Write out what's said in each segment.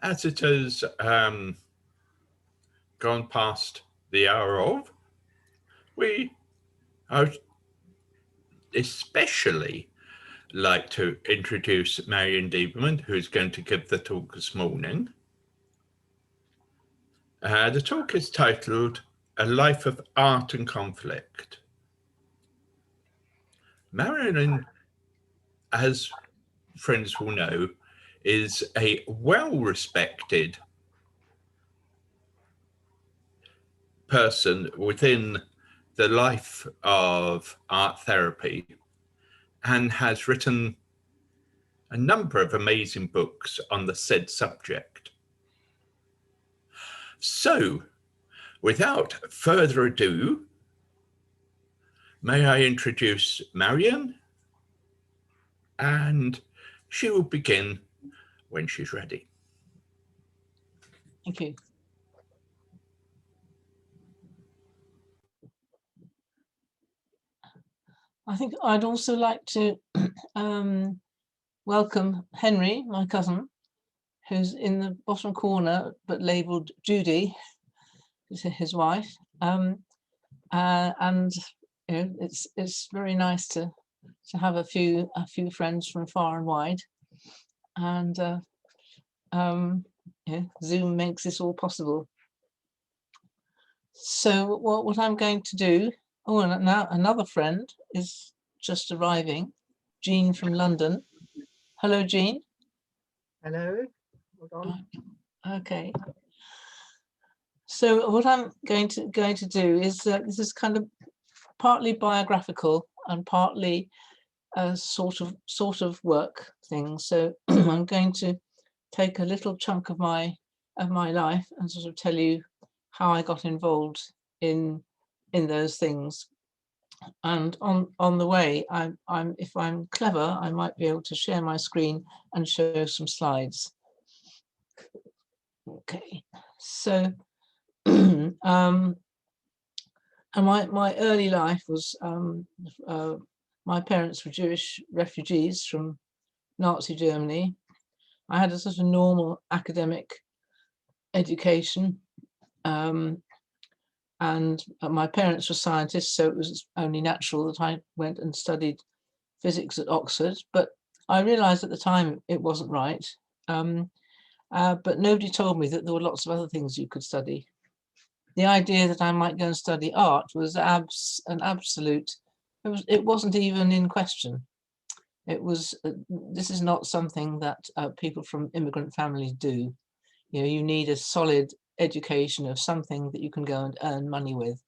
As it has gone past the hour of, we are especially like to introduce Marian Liebmann, who's going to give the talk this morning. The talk is titled A Life of Art and Conflict. Marian, as friends will know, is a well-respected person within the life of art therapy and has written a number of amazing books on the said subject. So, without further ado, may I introduce Marian, and she will begin when she's ready. Thank you. I think I'd also like to welcome Henry, my cousin, who's in the bottom corner, but labelled Judy, his wife. And you know, it's very nice to have a few friends from far and wide, and yeah, Zoom makes this all possible. So what I'm going to do, oh, and now another friend is just arriving, Jean from London. Hello, Jean. Hello. Hold on. Okay. So what I'm going to do is this is kind of partly biographical and partly a sort of work thing. So I'm going to take a little chunk of my life and sort of tell you how I got involved in those things. And on the way, if I'm clever, I might be able to share my screen and show some slides. Okay, so and my early life was my parents were Jewish refugees from Nazi Germany. I had a sort of normal academic education, and my parents were scientists, so it was only natural that I went and studied physics at Oxford. But I realized at the time it wasn't right. But nobody told me that there were lots of other things you could study. The idea that I might go and study art was an absolute. It wasn't even in question. It was. This is not something that people from immigrant families do. You know, you need a solid education of something that you can go and earn money with,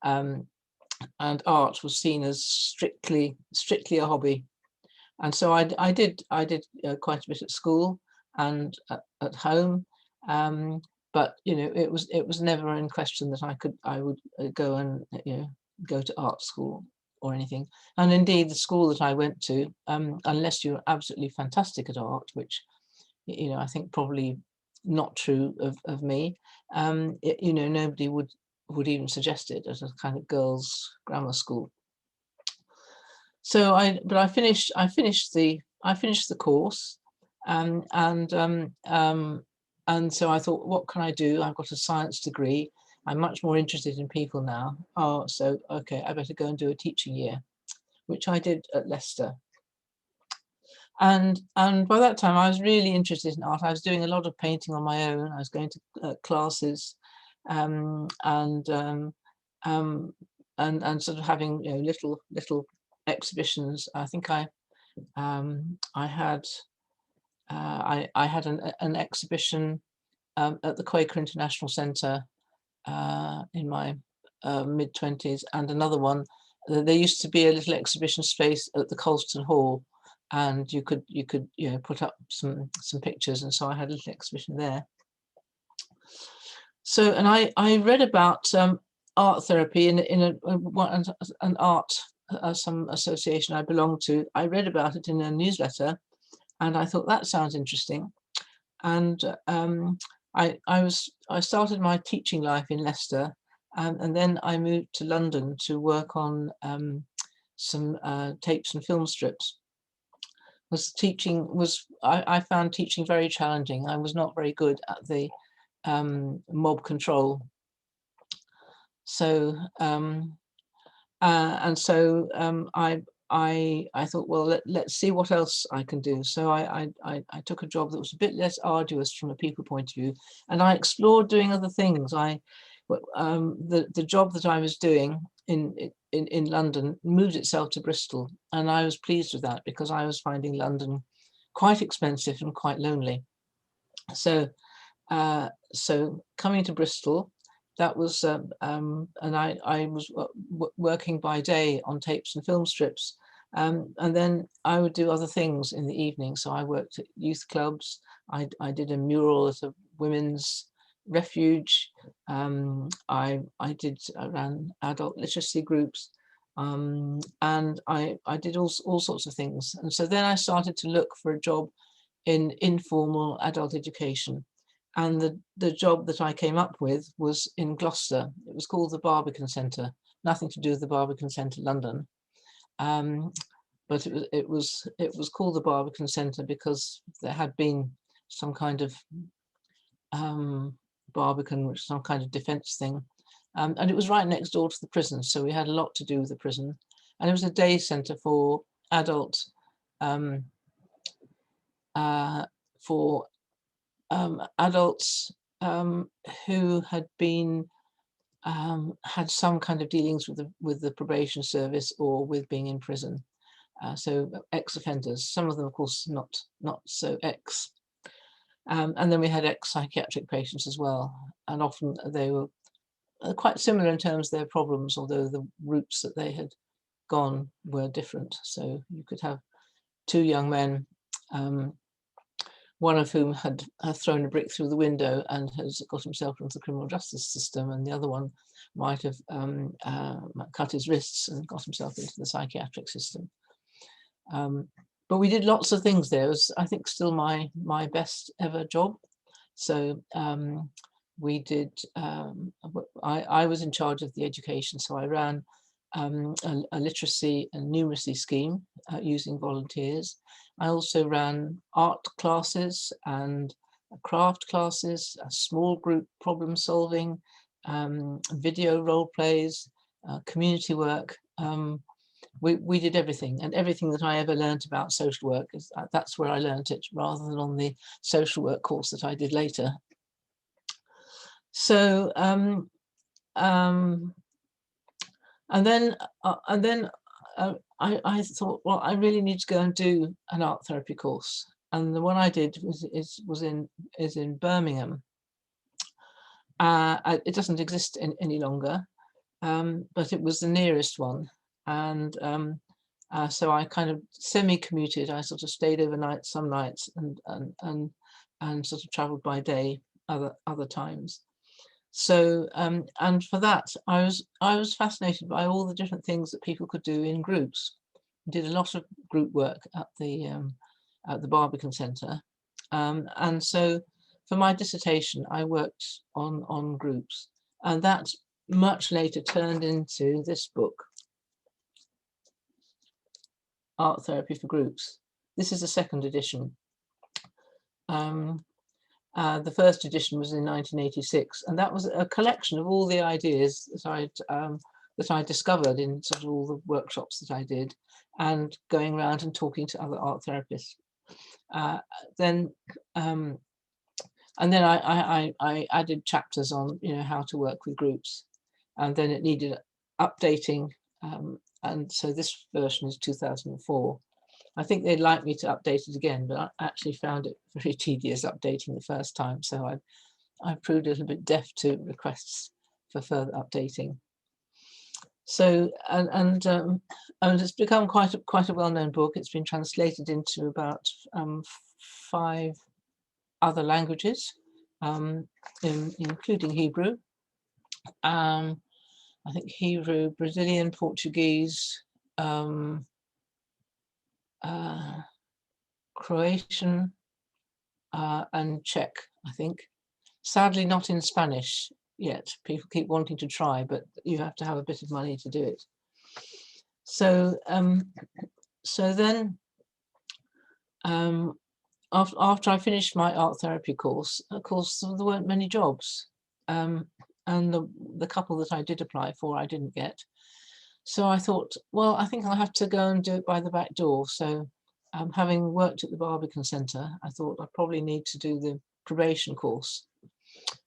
and art was seen as strictly a hobby. And so I did quite a bit at school and at home, but you know, it was never in question that I would go and go to art school or anything. And indeed, the school that I went to, unless you're absolutely fantastic at art, which I think probably not true of me, nobody would even suggest it as a kind of girls' grammar school. So I finished the course, and so I thought, what can I do? I've got a science degree. I'm much more interested in people now. Oh, so okay, I better go and do a teaching year, which I did at Leicester. And by that time, I was really interested in art. I was doing a lot of painting on my own. I was going to classes, and sort of having little exhibitions. I think I had an exhibition at the Quaker International Centre in my mid-20s, and another one. There used to be a little exhibition space at the Colston Hall, and you could put up some pictures, and so I had a little exhibition there. So, and I read about art therapy in an art some association I belonged to. I read about it in a newsletter, and I thought that sounds interesting. And I started my teaching life in Leicester, and then I moved to London to work on some tapes and film strips. I found teaching very challenging. I was not very good at the mob control. So I thought, well, let's see what else I can do. So I took a job that was a bit less arduous from a people point of view, and I explored doing other things. The job that I was doing in London moved itself to Bristol, and I was pleased with that because I was finding London quite expensive and quite lonely. So coming to Bristol, that was and I was working by day on tapes and film strips, and then I would do other things in the evening. So I worked at youth clubs. I did a mural at a women's refuge. I ran adult literacy groups, and I did all sorts of things. And so then I started to look for a job in informal adult education. And the job that I came up with was in Gloucester. It was called the Barbican Centre, nothing to do with the Barbican Centre London. But it was called the Barbican Centre because there had been some kind of Barbican, which is some kind of defence thing. And it was right next door to the prison, so we had a lot to do with the prison. And it was a day centre for adult adults who had been had some kind of dealings with the probation service or with being in prison. So ex-offenders, some of them, of course, not so ex. And then we had ex-psychiatric patients as well, and often they were quite similar in terms of their problems, although the routes that they had gone were different. So you could have two young men, one of whom had thrown a brick through the window and has got himself into the criminal justice system, and the other one might have cut his wrists and got himself into the psychiatric system. But we did lots of things there. It was, I think, still my best ever job. So we did, I was in charge of the education, so I ran a literacy and numeracy scheme using volunteers. I also ran art classes and craft classes, small group problem solving, video role plays, community work. We did everything, and everything that I ever learned about social work, that's where I learned it, rather than on the social work course that I did later. So and then I thought, well, I really need to go and do an art therapy course, and the one I did is in Birmingham. It doesn't exist any longer, but it was the nearest one, and so I kind of semi-commuted. I sort of stayed overnight some nights and sort of travelled by day other times. So and for that I was fascinated by all the different things that people could do in groups. I did a lot of group work at the Barbican Centre, and so for my dissertation I worked on groups, and that much later turned into this book, Art Therapy for Groups. This is the second edition. The first edition was in 1986, and that was a collection of all the ideas that I discovered in sort of all the workshops that I did, and going around and talking to other art therapists. And then I added chapters on, you know, how to work with groups, and then it needed updating, and so this version is 2004. I think they'd like me to update it again, but I actually found it very tedious updating the first time, so I proved a little bit deaf to requests for further updating. So and it's become quite a well-known book. It's been translated into about 5 other languages, including Hebrew. I think Hebrew, Brazilian, Portuguese, Croatian, and Czech, I think. Sadly, not in Spanish yet. People keep wanting to try, but you have to have a bit of money to do it. So, so then after I finished my art therapy course, of course, there weren't many jobs. And the couple that I did apply for, I didn't get. So I thought, well, I think I'll have to go and do it by the back door. So having worked at the Barbican Centre, I thought I probably need to do the probation course.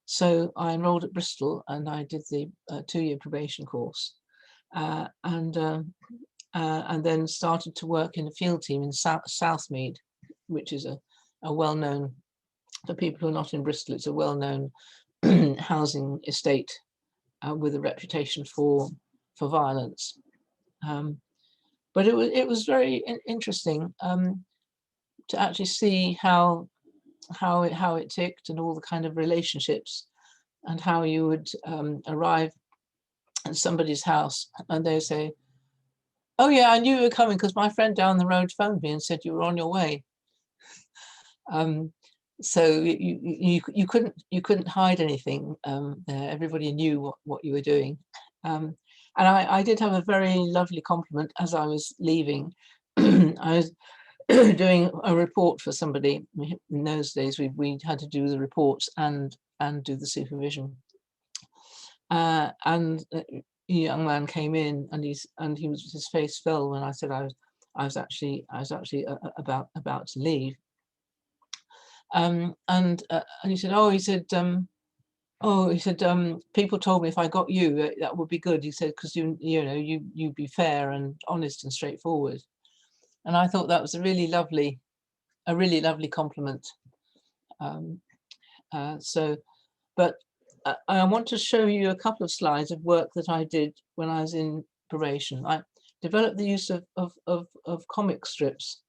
So I enrolled at Bristol and I did the 2-year probation course, and then started to work in a field team in Southmead, which is a well-known, for people who are not in Bristol, it's a well-known housing estate with a reputation for violence. But it was very interesting to actually see how it ticked, and all the kind of relationships, and how you would arrive at somebody's house and they say, "Oh yeah, I knew you were coming because my friend down the road phoned me and said you were on your way." So you couldn't hide anything there. Everybody knew what you were doing. And I did have a very lovely compliment as I was leaving. I was doing a report for somebody. In those days, we had to do the reports and do the supervision. And a young man came in, and his face fell when I said I was actually about to leave. And he said, people told me if I got you, that would be good. He said, because you'd be fair and honest and straightforward. And I thought that was a really lovely compliment. But I want to show you a couple of slides of work that I did when I was in probation. I developed the use of comic strips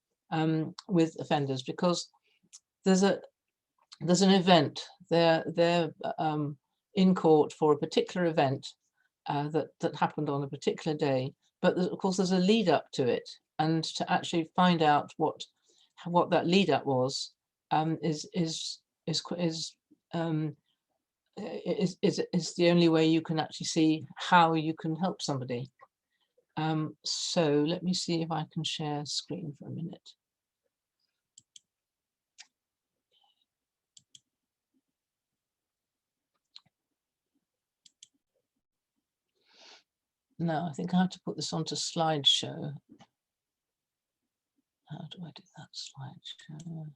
with offenders, because there's an event. They're in court for a particular event that happened on a particular day, but of course there's a lead up to it, and to actually find out what that lead up was is the only way you can actually see how you can help somebody. So let me see if I can share screen for a minute. No, I think I have to put this onto slideshow. How do I do that? Slideshow.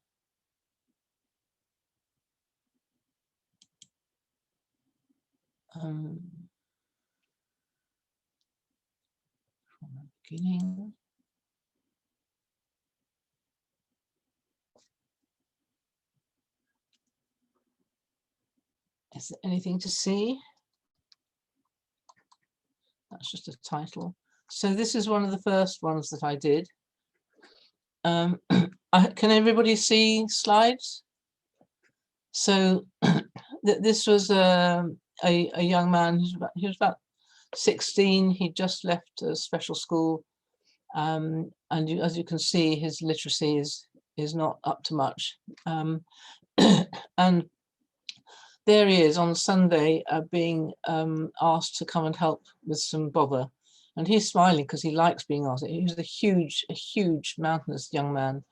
From the beginning. Is there anything to see? That's just a title. So this is one of the first ones that I did. Can everybody see slides? So this was a young man. He was about 16. He just left a special school, and as you can see, his literacy is not up to much. And there he is on Sunday, being asked to come and help with some bother, and he's smiling because he likes being asked. He was a huge mountainous young man,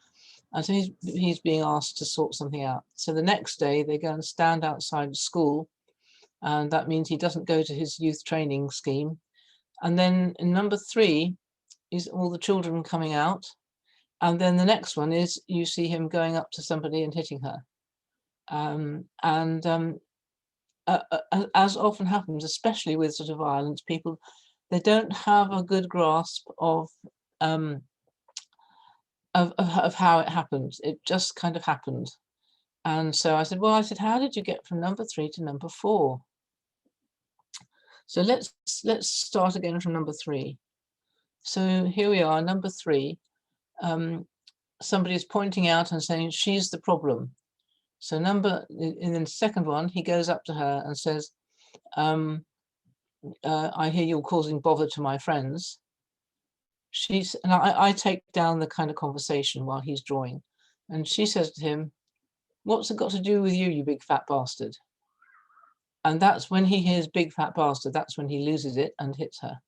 and so he's being asked to sort something out. So the next day they go and stand outside the school, and that means he doesn't go to his youth training scheme. And then in number 3 is all the children coming out, and then the next one is you see him going up to somebody and hitting her. As often happens, especially with sort of violence, people, they don't have a good grasp of how it happened. It just kind of happened. And so I said, how did you get from number 3 to number 4? So let's start again from number 3. So here we are, number 3. Somebody is pointing out and saying she's the problem. So in the second one, he goes up to her and says, I hear you're causing bother to my friends. And I take down the kind of conversation while he's drawing. And she says to him, "What's it got to do with you, you big fat bastard?" And that's when he hears big fat bastard, that's when he loses it and hits her.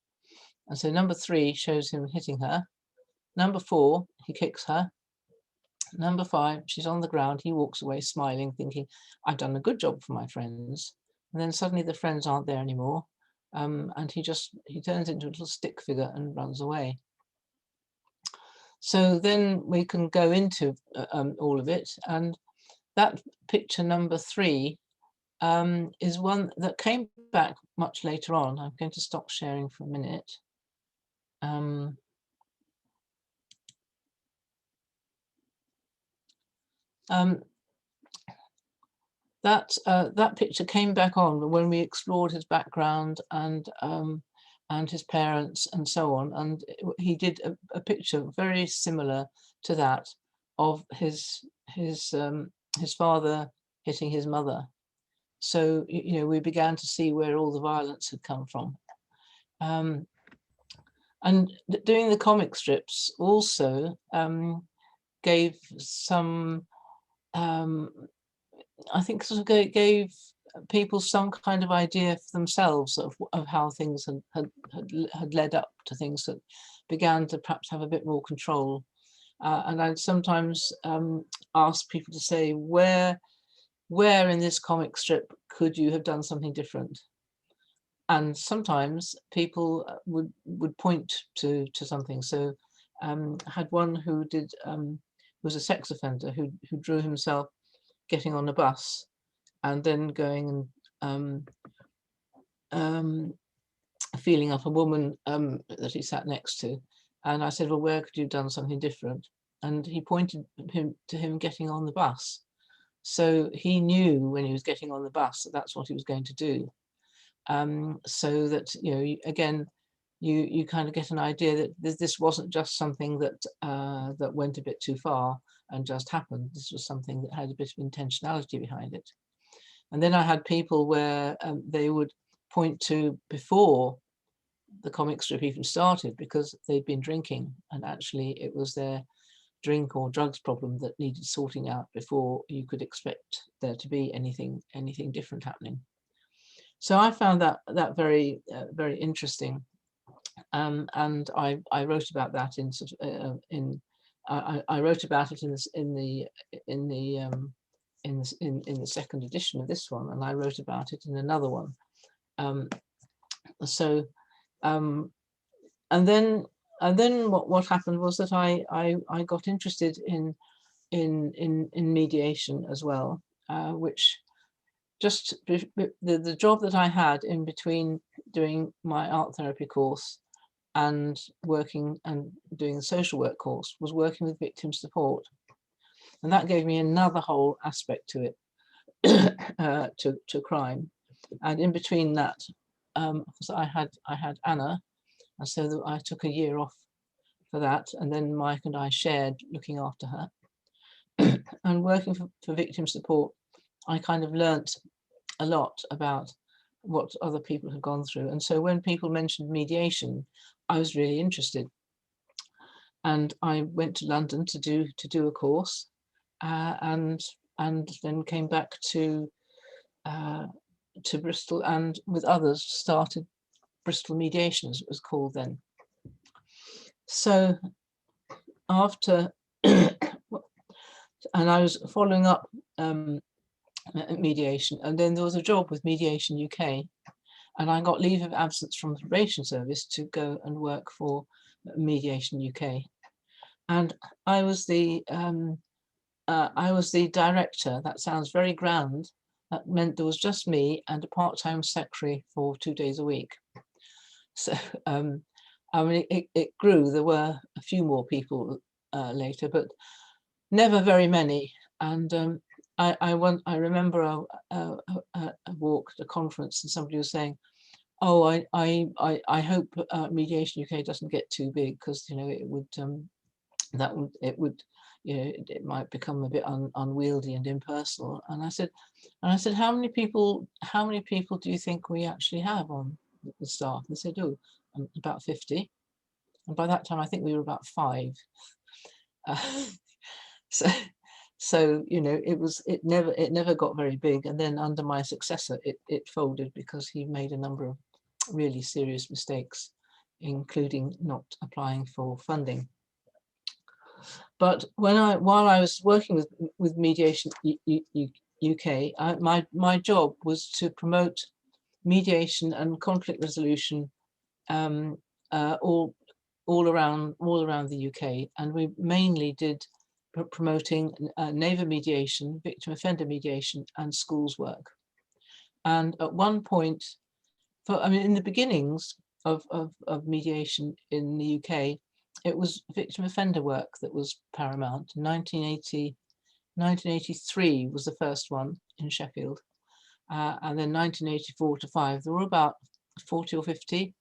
And so number 3 shows him hitting her. Number 4, he kicks her. Number 5, she's on the ground. He walks away smiling, thinking, I've done a good job for my friends. And then suddenly the friends aren't there anymore. And he turns into a little stick figure and runs away. So then we can go into all of it. And that picture number 3 is one that came back much later on. I'm going to stop sharing for a minute. That picture came back on when we explored his background and his parents and so on. And he did a picture very similar to that of his father hitting his mother. So, you know, we began to see where all the violence had come from. And doing the comic strips also gave some, I think sort of gave people some kind of idea for themselves of how things had led up to things that began to perhaps have a bit more control. And I'd sometimes ask people to say, where in this comic strip could you have done something different? And sometimes people would point to something. So I had one who was a sex offender who drew himself getting on a bus and then going and feeling up a woman that he sat next to. And I said, well, where could you have done something different? And he pointed to him getting on the bus. So he knew when he was getting on the bus that that's what he was going to do. So that, you know, again, you kind of get an idea that this wasn't just something that that went a bit too far and just happened. This was something that had a bit of intentionality behind it. And then I had people where they would point to before the comic strip even started because they'd been drinking, and actually it was their drink or drugs problem that needed sorting out before you could expect there to be anything different happening. So I found that very very interesting, and I wrote about that in sort of I wrote about it in the second edition of this one, and I wrote about it in another one. And then what happened was that I got interested in mediation as well, which just the job that I had in between doing my art therapy course and working and doing the social work course was working with victim support, and that gave me another whole aspect to it, to crime. And in between that, because I had Anna, and so I took a year off for that, and then Mike and I shared looking after her. And working for victim support, I kind of learnt a lot about what other people had gone through. And so when people mentioned mediation, I was really interested. And I went to London to do a course, and then came back to Bristol, and with others started Bristol Mediation, as it was called then. So after, and I was following up mediation, and then there was a job with Mediation UK, and I got leave of absence from the probation service to go and work for Mediation UK, and I was the director. That sounds very grand. That meant there was just me and a part-time secretary for 2 days a week. So I mean, it grew. There were a few more people later, but never very many. And I remember a walk at a conference, and somebody was saying, "Oh, I hope Mediation UK doesn't get too big, because you know it would you know it might become a bit unwieldy and impersonal." And I said, how many people do you think we actually have on the staff? And they said, oh, about 50. And by that time, I think we were about 5. So you know, it never got very big. And then under my successor, it folded because he made a number of really serious mistakes, including not applying for funding. But while I was working with Mediation UK, my job was to promote mediation and conflict resolution all around the UK, and we mainly did promoting neighbour mediation, victim offender mediation, and schools work. And at one point, in the beginnings of mediation in the UK, it was victim offender work that was paramount. 1983 was the first one in Sheffield, and then 1984 to 5 there were about 40 or 50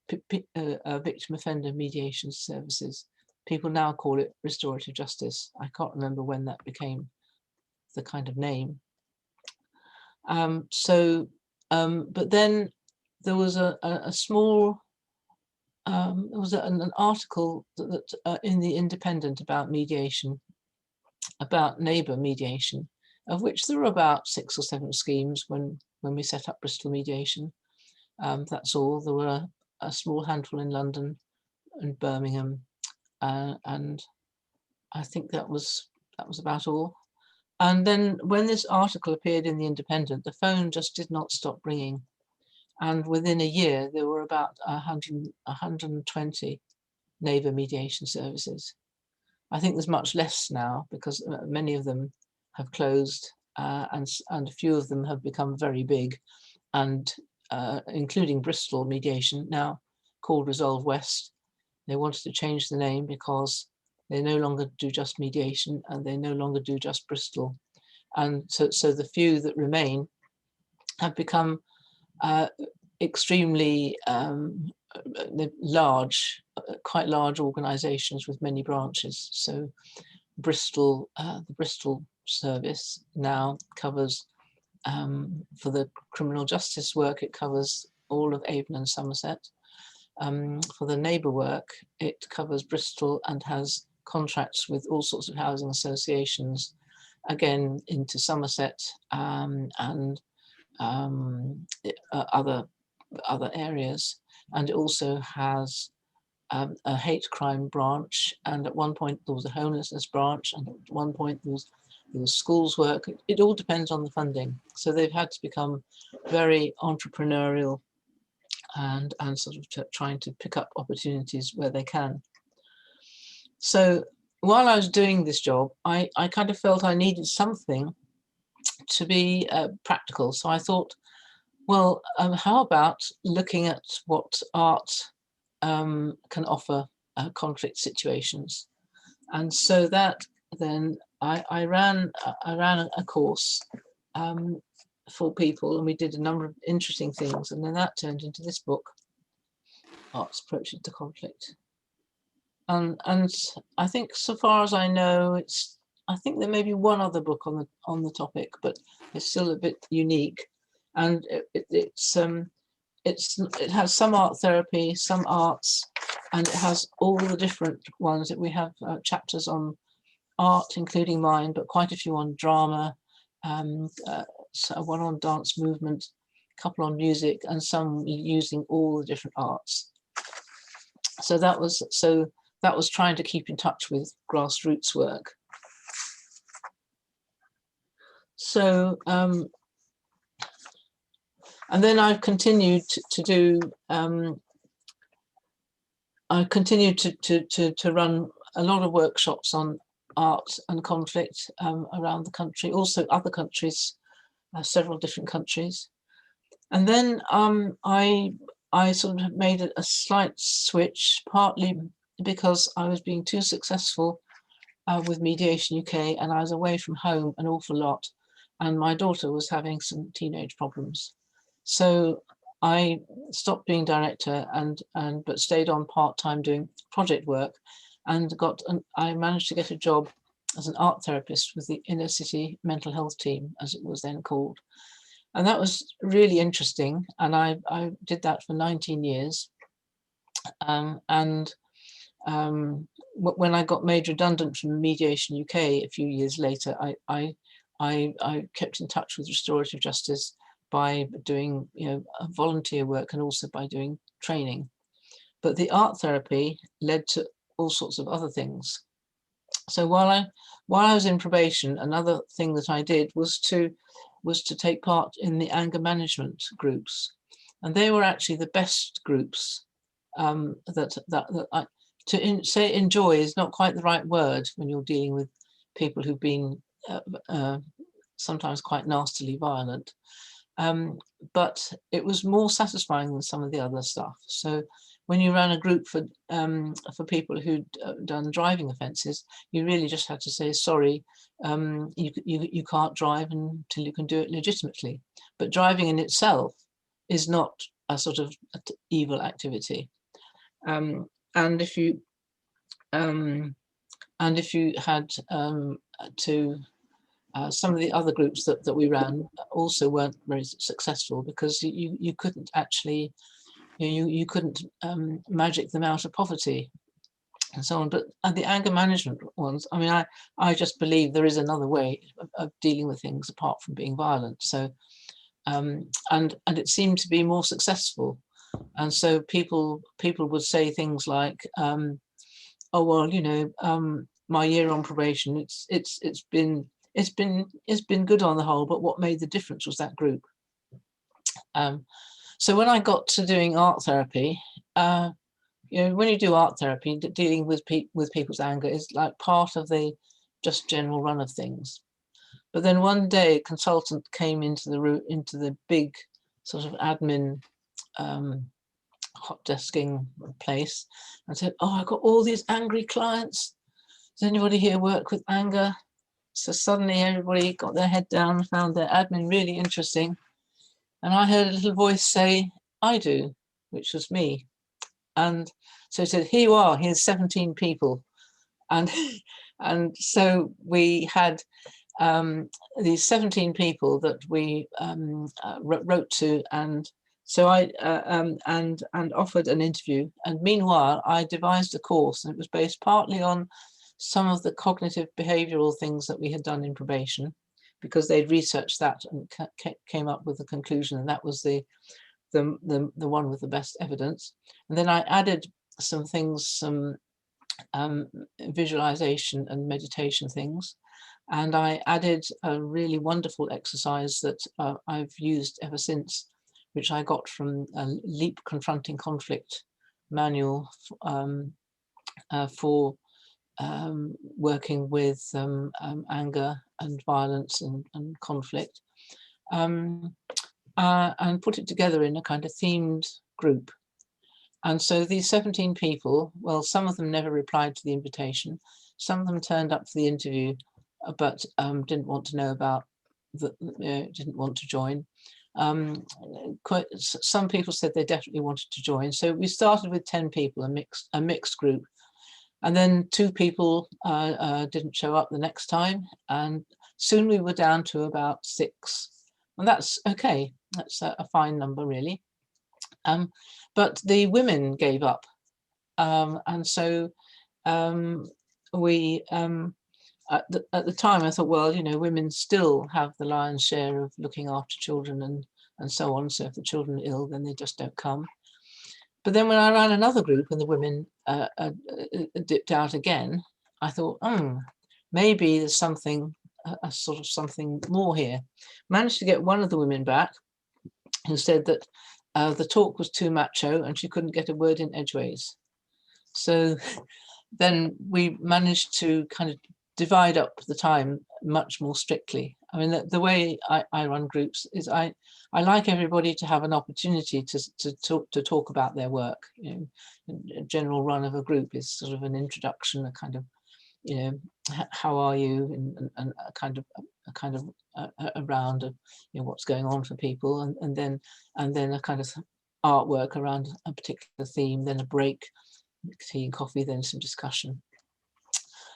victim offender mediation services. People now call it restorative justice. I can't remember when that became the kind of name. But then there was a small, there was an article that in the Independent about mediation, about neighbour mediation, of which there were about 6 or 7 schemes when we set up Bristol Mediation. That's all. There were a small handful in London and Birmingham, and I think that was about all. And then when this article appeared in the Independent, the phone just did not stop ringing. And within a year, there were about 120 neighbour mediation services. I think there's much less now because many of them have closed, and a few of them have become very big, and including Bristol Mediation, now called Resolve West. They wanted to change the name because they no longer do just mediation, and they no longer do just Bristol. And so the few that remain have become extremely large, quite large organisations with many branches. So Bristol, the Bristol service now covers, for the criminal justice work, it covers all of Avon and Somerset. For the neighbour work, it covers Bristol and has contracts with all sorts of housing associations, again into Somerset and other areas. And it also has a hate crime branch, and at one point there was a homelessness branch, and at one point there was schools work. It all depends on the funding. So they've had to become very entrepreneurial and sort of trying to pick up opportunities where they can. So while I was doing this job, I kind of felt I needed something to be practical. So I thought, well, how about looking at what art can offer conflict situations? And so that then I ran a course for people, and we did a number of interesting things, and then that turned into this book, Art's Approaches to Conflict. And I think, so far as I know, I think there may be one other book on the topic, but it's still a bit unique. And it has some art therapy, some arts, and it has all the different ones that we have chapters on art, including mine, but quite a few on drama, so one on dance movement, a couple on music, and some using all the different arts. So that was trying to keep in touch with grassroots work. So and then I've continued to do. I continued to run a lot of workshops on art and conflict around the country, also other countries, several different countries. And then I sort of made a slight switch, partly because I was being too successful with Mediation UK, and I was away from home an awful lot, and my daughter was having some teenage problems. So I stopped being director but stayed on part-time doing project work, and I managed to get a job as an art therapist with the inner city mental health team, as it was then called. And that was really interesting. And I did that for 19 years. When I got made redundant from Mediation UK a few years later, I kept in touch with restorative justice by doing volunteer work and also by doing training. But the art therapy led to all sorts of other things. So while I was in probation, another thing that I did was to take part in the anger management groups, and they were actually the best groups. Say enjoy is not quite the right word when you're dealing with people who've been sometimes quite nastily violent, but it was more satisfying than some of the other stuff. So when you ran a group for people who'd done driving offences, you really just had to say, sorry, you can't drive until you can do it legitimately. But driving in itself is not a sort of evil activity. And if you had some of the other groups that we ran also weren't very successful, because you couldn't actually, you couldn't magic them out of poverty and so on. But the anger management ones, I mean, I just believe there is another way of dealing with things apart from being violent. So and it seemed to be more successful. And so people would say things like, oh well, my year on probation, it's been good on the whole, but what made the difference was that group. So when I got to doing art therapy, when you do art therapy, dealing with people's anger is like part of the just general run of things. But then one day, a consultant came into the big sort of admin hot desking place and said, "Oh, I've got all these angry clients. Does anybody here work with anger?" So suddenly everybody got their head down and found their admin really interesting. And I heard a little voice say, "I do," which was me. And so he said, "Here you are, here's 17 people." And so we had these 17 people that we wrote to, and so I and offered an interview. And meanwhile, I devised a course, and it was based partly on some of the cognitive behavioral things that we had done in probation, because they'd researched that and came up with the conclusion, and that was the one with the best evidence. And then I added some things, some visualization and meditation things. And I added a really wonderful exercise that I've used ever since, which I got from a LEAP Confronting Conflict manual for working with anger and violence and conflict, and put it together in a kind of themed group. And so these 17 people, well, some of them never replied to the invitation. Some of them turned up for the interview, but didn't want to know about, didn't want to join. Some people said they definitely wanted to join. So we started with 10 people, a mixed group. And then 2 people didn't show up the next time. And soon we were down to about 6. And that's okay. That's a fine number, really. But the women gave up. And so we, at the time, I thought, well, women still have the lion's share of looking after children and so on. So if the children are ill, then they just don't come. But then when I ran another group and the women dipped out again, I thought, maybe there's something, a sort of something more here. Managed to get one of the women back, who said that the talk was too macho and she couldn't get a word in edgeways. So then we managed to kind of divide up the time much more strictly. I mean, the way I run groups is I like everybody to have an opportunity to talk about their work. A general run of a group is sort of an introduction, a kind of, how are you, and a kind of a round of what's going on for people, and then a kind of artwork around a particular theme, then a break, tea and coffee, then some discussion.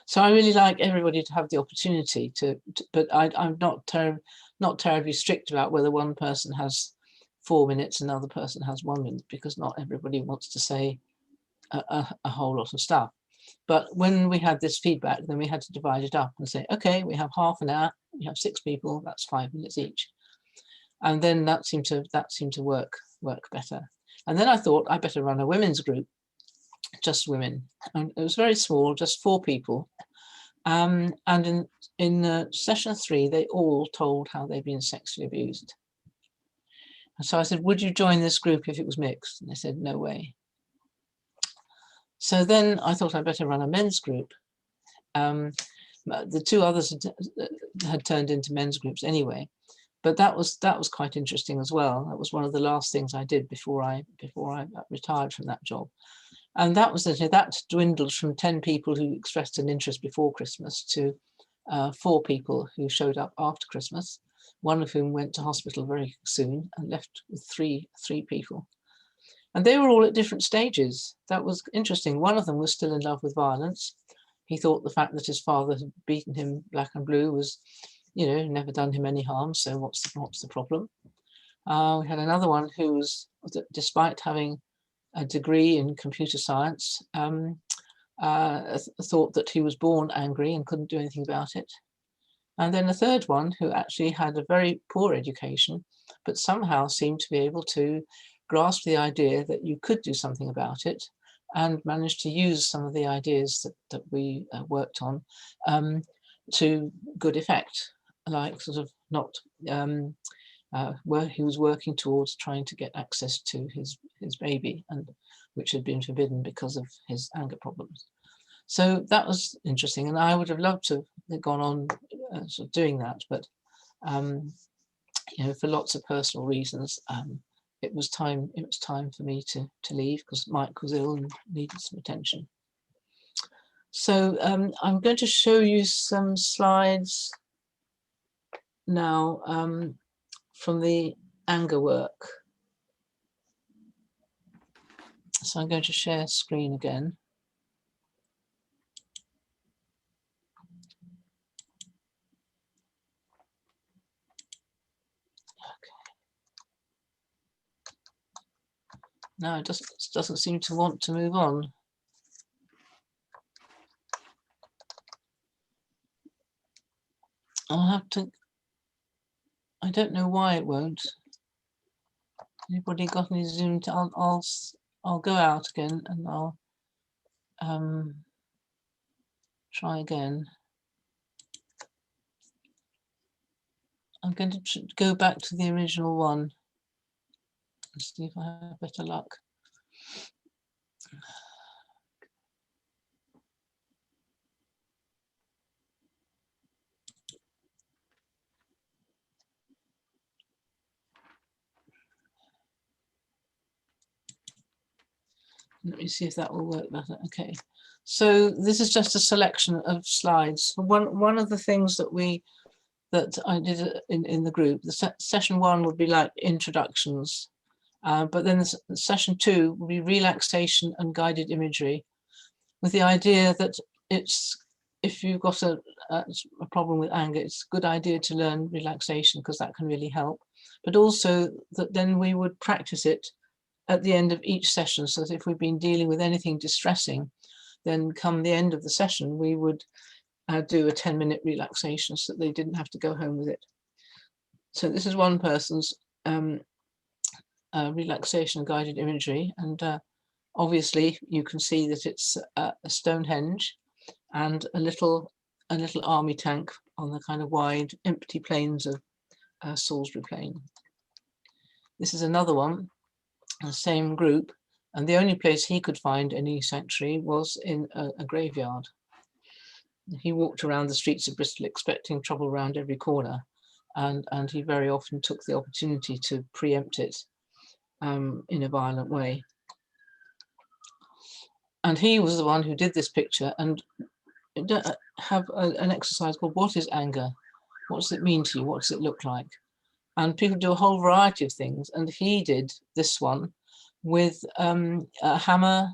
So I really like everybody to have the opportunity to but I'm not terribly strict about whether one person has 4 minutes and another person has 1 minute, because not everybody wants to say a whole lot of stuff. But when we had this feedback, then we had to divide it up and say, okay, we have half an hour, we have 6 people, that's 5 minutes each. And then that seemed to work better. And then I thought I better run a women's group. just women. And it was very small, just 4 people. And in session 3, they all told how they'd been sexually abused. And so I said, would you join this group if it was mixed? And they said, no way. So then I thought I'd better run a men's group. The 2 others had turned into men's groups anyway, but that was quite interesting as well. That was one of the last things I did before I retired from that job. And that dwindled from 10 people who expressed an interest before Christmas to 4 people who showed up after Christmas, one of whom went to hospital very soon and left with three people. And they were all at different stages. That was interesting. One of them was still in love with violence. He thought the fact that his father had beaten him black and blue was, never done him any harm. So what's the problem? We had another one who was, despite having a degree in computer science, thought that he was born angry and couldn't do anything about it. And then a third one who actually had a very poor education, but somehow seemed to be able to grasp the idea that you could do something about it, and managed to use some of the ideas that we worked on to good effect, like sort of not where he was working towards trying to get access to his baby, and which had been forbidden because of his anger problems. So that was interesting, and I would have loved to have gone on sort of doing that, but for lots of personal reasons, it was time for me to leave, because Mike was ill and needed some attention. So I'm going to show you some slides now from the anger work. So I'm going to share screen again. No, it doesn't seem to want to move on. I'll have to, I don't know why it won't. Anybody got any Zoom? I'll go out again and I'll try again. I'm going to go back to the original one and see if I have better luck. Let me see if that will work better. Okay, so this is just a selection of slides. One of the things that I did in the group, the session 1 would be like introductions, but then the session 2 would be relaxation and guided imagery, with the idea that if you've got a problem with anger, it's a good idea to learn relaxation, because that can really help. But also that then we would practice it at the end of each session, so that if we've been dealing with anything distressing, then come the end of the session, we would do a 10-minute relaxation so that they didn't have to go home with it. So this is one person's relaxation guided imagery, and obviously you can see that it's a Stonehenge and a little army tank on the kind of wide empty plains of Salisbury Plain. This is another one, the same group, and the only place he could find any sanctuary was in a graveyard. He walked around the streets of Bristol expecting trouble around every corner, and he very often took the opportunity to preempt it in a violent way. And he was the one who did this picture and have an exercise called "What is anger? What does it mean to you? What does it look like?" And people do a whole variety of things, and he did this one with a hammer,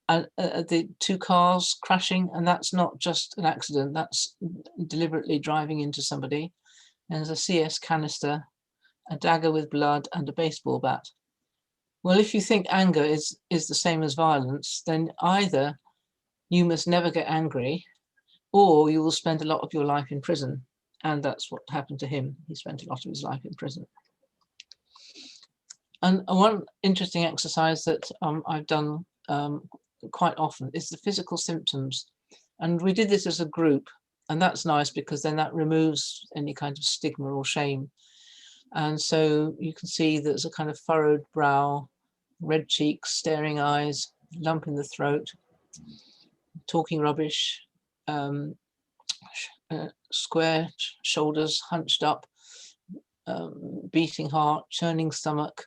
the 2 cars crashing, and that's not just an accident, that's deliberately driving into somebody. And there's a CS canister, a dagger with blood, and a baseball bat. Well, if you think anger is the same as violence, then either you must never get angry, or you will spend a lot of your life in prison. And that's what happened to him. He spent a lot of his life in prison. And one interesting exercise that I've done quite often is the physical symptoms. And we did this as a group, and that's nice because then that removes any kind of stigma or shame. And so you can see there's a kind of furrowed brow, red cheeks, staring eyes, lump in the throat, talking rubbish, square shoulders, hunched up, beating heart, churning stomach,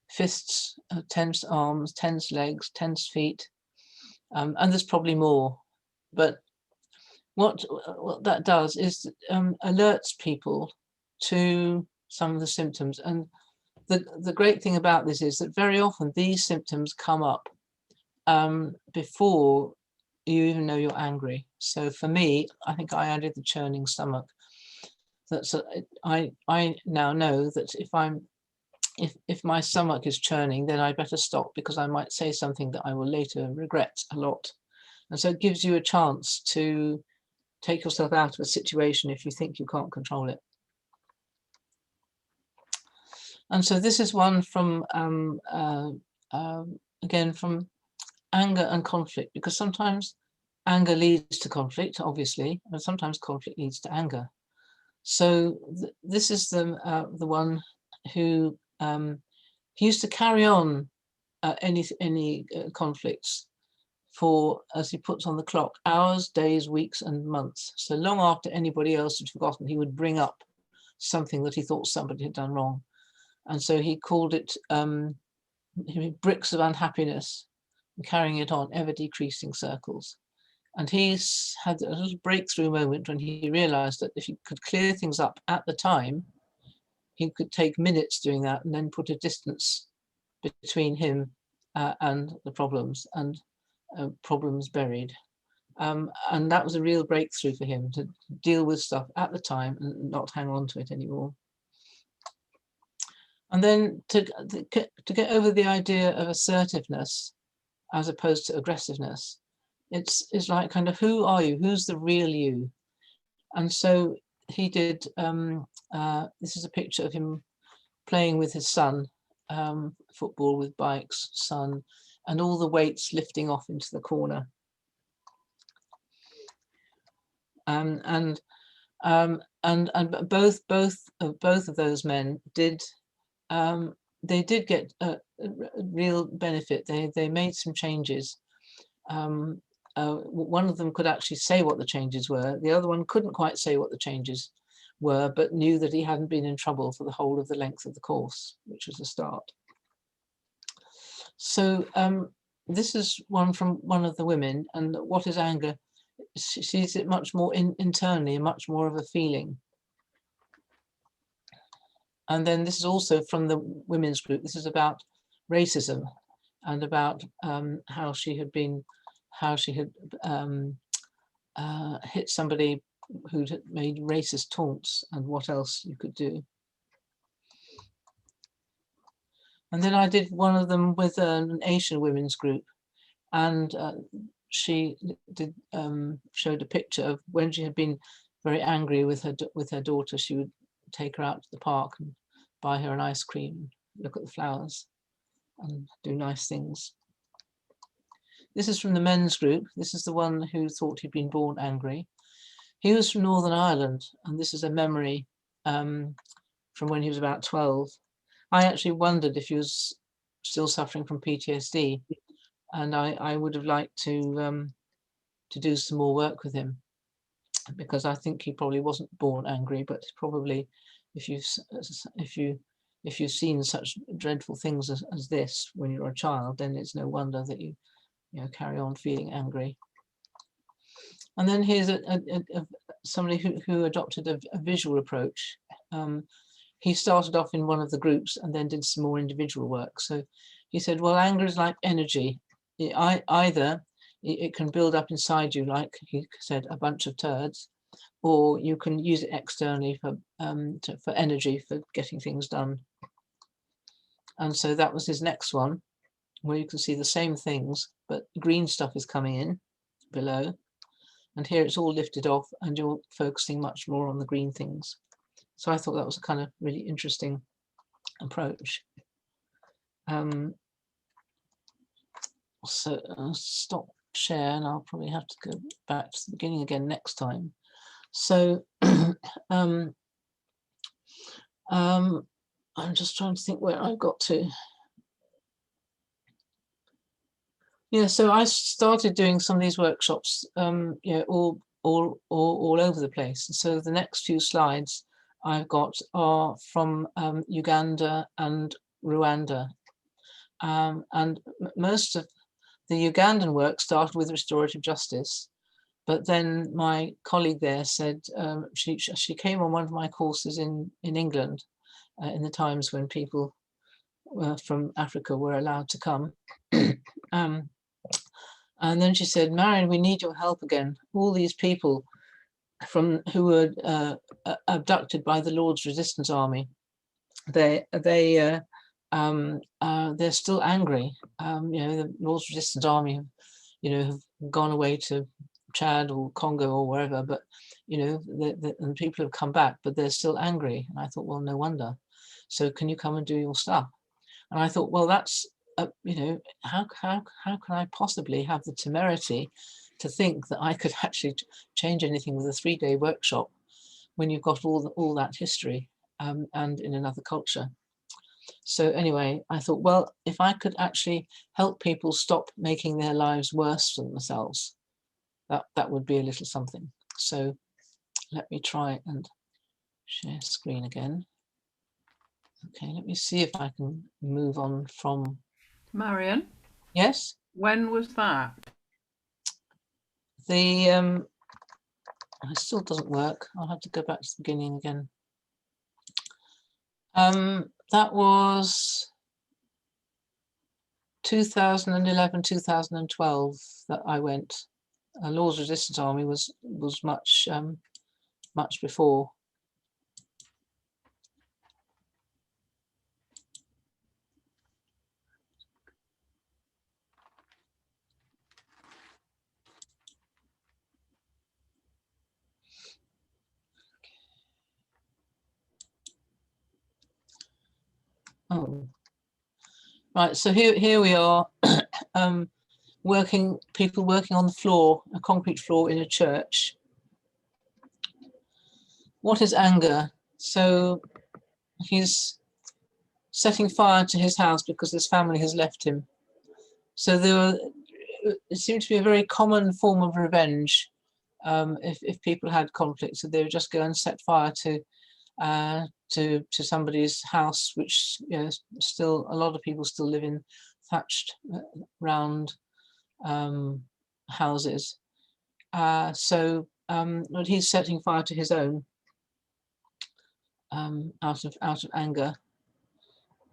fists, tense arms, tense legs, tense feet, and there's probably more. But what that does is alerts people to some of the symptoms. And the great thing about this is that very often these symptoms come up before you even know you're angry. So for me, I think I added the churning stomach. That's I now know that if my stomach is churning, then I better stop, because I might say something that I will later regret a lot. And so it gives you a chance to take yourself out of a situation if you think you can't control it. And so this is one from, again, from anger and conflict, because sometimes anger leads to conflict, obviously, and sometimes conflict leads to anger. So this is the one who he used to carry on any conflicts for, as he puts on the clock, hours, days, weeks, and months. So long after anybody else had forgotten, he would bring up something that he thought somebody had done wrong. And so he called it bricks of unhappiness, carrying it on ever decreasing circles. And he's had a little breakthrough moment when he realized that if he could clear things up at the time, he could take minutes doing that and then put a distance between him and the problems, and problems buried. And that was a real breakthrough for him, to deal with stuff at the time and not hang on to it anymore. And then to get over the idea of assertiveness as opposed to aggressiveness, it's like kind of, who are you? Who's the real you? And so he did, this is a picture of him playing with his son, football with bikes, son, and all the weights lifting off into the corner. And both of those men did, they did get a real benefit. They made some changes. One of them could actually say what the changes were. The other one couldn't quite say what the changes were, but knew that he hadn't been in trouble for the whole of the length of the course, which was a start. So this is one from one of the women, and what is anger? She sees it much more internally, much more of a feeling. And then this is also from the women's group. This is about racism and about how she had hit somebody who'd made racist taunts, and what else you could do. And then I did one of them with an Asian women's group, and she did showed a picture of when she had been very angry with her daughter. She would take her out to the park and buy her an ice cream, look at the flowers, and do nice things. This is from the men's group. This is the one who thought he'd been born angry. He was from Northern Ireland, and this is a memory from when he was about 12. I actually wondered if he was still suffering from PTSD, and I would have liked to do some more work with him, because I think he probably wasn't born angry, but probably if you've seen such dreadful things as this when you're a child, then it's no wonder that you carry on feeling angry. And then here's somebody who adopted a visual approach. He started off in one of the groups and then did some more individual work. So he said, well, anger is like energy. Either it can build up inside you, like he said, a bunch of turds, or you can use it externally for energy, for getting things done. And so that was his next one, where you can see the same things, but green stuff is coming in below. And here it's all lifted off, and you're focusing much more on the green things. So I thought that was a kind of really interesting approach. so I'll stop share, and I'll probably have to go back to the beginning again next time. So I'm just trying to think where I got to. Yeah, so I started doing some of these workshops, all over the place. And so the next few slides I've got are from Uganda and Rwanda. And most of the Ugandan work started with restorative justice. But then my colleague there said she came on one of my courses in England in the times when people from Africa were allowed to come. And then she said, Marian, we need your help again. All these people who were abducted by the Lord's Resistance Army, they're still angry. The Lord's Resistance Army, have gone away to Chad or Congo or wherever, but and people have come back, but they're still angry. And I thought, well, no wonder. So can you come and do your stuff? And I thought, well, that's how can I possibly have the temerity to think that I could actually change anything with a 3-day workshop when you've got all that history and in another culture. So anyway, I thought, well, if I could actually help people stop making their lives worse for themselves, that would be a little something. So let me try and share screen again. Okay, let me see if I can move on from. Marian? Yes? When was that? It still doesn't work. I'll have to go back to the beginning again. That was 2011, 2012 that I went. Lord's Resistance Army was much before. Oh, right. So here we are, people working on the floor, a concrete floor in a church. What is anger? So he's setting fire to his house because his family has left him. So it seemed to be a very common form of revenge. If people had conflict, so they would just go and set fire to somebody's house, which still a lot of people still live in thatched round houses. But he's setting fire to his own out of anger.